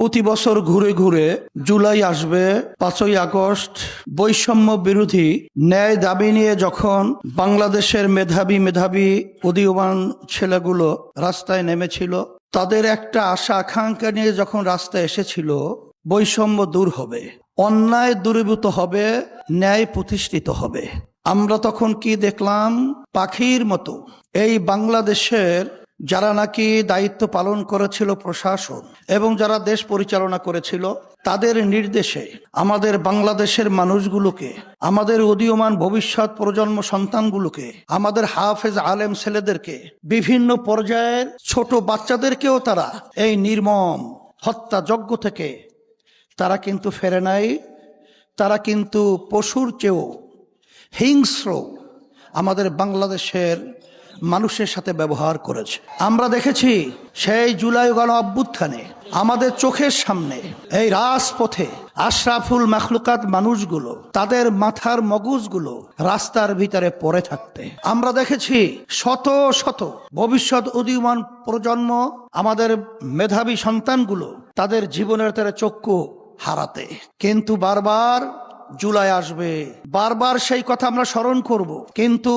প্রতি বছর ঘুরে ঘুরে জুলাই আসবে, 5ই আগস্ট বৈষম্য বিরোধী ন্যায় দাবি নিয়ে যখন বাংলাদেশের মেধাবী উদীয়মান ছেলেগুলো রাস্তায় নেমেছিল, তাদের একটা আশা আকাঙ্ক্ষা নিয়ে যখন রাস্তায় এসেছিল, বৈষম্য দূর হবে, অন্যায় দূরীভূত হবে, ন্যায় প্রতিষ্ঠিত হবে। আমরা তখন কি দেখলাম? পাখির মতো এই বাংলাদেশের যারা নাকি দায়িত্ব পালন করেছিল প্রশাসন এবং যারা দেশ পরিচালনা করেছিল, তাদের নির্দেশে আমাদের বাংলাদেশের মানুষগুলোকে, আমাদের উদীয়মান ভবিষ্যৎ প্রজন্ম সন্তানগুলোকে, আমাদের হাফেজ আলেম ছেলেদেরকে, বিভিন্ন পর্যায়ের ছোট বাচ্চাদেরকেও তারা এই নির্মম হত্যাযজ্ঞ থেকে তারা কিন্তু ফেরে নাই। তারা কিন্তু পশুর চেয়েও হিংস্র আমাদের বাংলাদেশের মানুষের সাথে ব্যবহার করেছে। আমরা দেখেছি সেই জুলাই গণ অভ্যুত্থানে আমাদের চোখের সামনে এই রাজপথে আশরাফুল মাখলুকাত মানুষগুলো, তাদের মাথার মগজগুলো রাস্তার ভিতরে পড়ে থাকতে আমরা দেখেছি। শত শত ভবিষ্যৎ উদীয়মান প্রজন্ম, আমাদের মেধাবী সন্তানগুলো তাদের জীবনের তারা চক্ষু হারাতে। কিন্তু বারবার জুলাই আসবে, বারবার সেই কথা আমরা স্মরণ করব। কিন্তু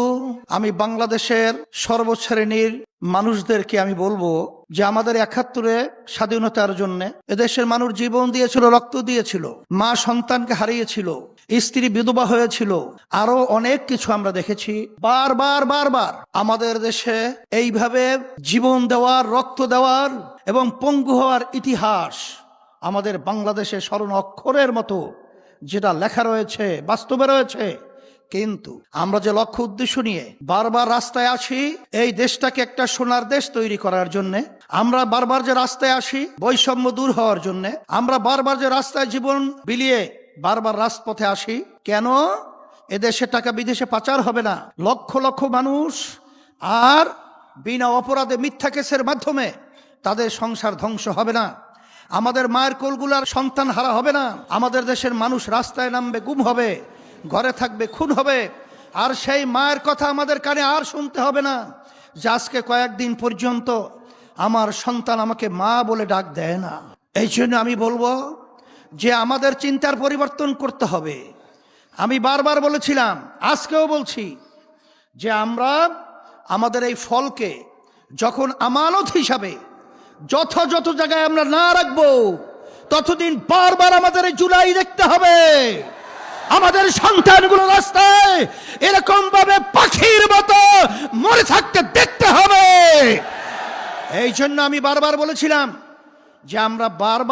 আমি বাংলাদেশের সর্বশ্রেণীর মানুষদেরকে আমি বলবো যে আমাদের 71-এ স্বাধীনতার জন্য এদেশের মানুষ জীবন দিয়েছিল, রক্ত দিয়েছিল, মা সন্তানকে হারিয়েছিল, স্ত্রী বিধবা হয়েছিল, আরো অনেক কিছু আমরা দেখেছি। বারবার আমাদের দেশে এইভাবে জীবন দেওয়ার, রক্ত দেওয়ার এবং পঙ্গু হওয়ার ইতিহাস আমাদের বাংলাদেশে স্মরণ অক্ষরের মতো যেটা লেখা রয়েছে, বাস্তবে রয়েছে। কিন্তু আমরা যে লক্ষ্য উদ্দেশ্য নিয়ে বারবার রাস্তায় আসি, এই দেশটাকে একটা সোনার দেশ তৈরি করার জন্য, আমরা বারবার যে রাস্তায় আসি বৈষম্য দূর হওয়ার জন্য, আমরা বারবার যে রাস্তায় জীবন বিলিয়ে বারবার রাজপথে আসি, কেন? এদেশে টাকা বিদেশে পাচার হবে না, লক্ষ লক্ষ মানুষ আর বিনা অপরাধে মিথ্যা কেসের মাধ্যমে তাদের সংসার ধ্বংস হবে না, আমাদের মায়ের কোলগুলার সন্তান হারা হবে না, আমাদের দেশের মানুষ রাস্তায় নামবে, গুম হবে, ঘরে থাকবে, খুন হবে। আর সেই মায়ের কথা আমাদের কানে আর শুনতে হবে না যে আজকে কয়েকদিন পর্যন্ত আমার সন্তান আমাকে মা বলে ডাক দেয় না। এই জন্য আমি বলবো যে আমাদের চিন্তার পরিবর্তন করতে হবে। আমি বারবার বলেছিলাম, আজকেও বলছি যে আমরা আমাদের এই ফলকে যখন আমানত হিসাবে যথাযথ জায়গায় আমরা না রাখবো, ততদিন বারবার আমাদের এই জুলাই দেখতে হবে, আমাদের সন্তানগুলো রাস্তায় এরকম ভাবে পাখির মতো মরে থাকতে দেখতে হবে। এই জন্য আমি বারবার বলেছিলাম যে আমরা বারবার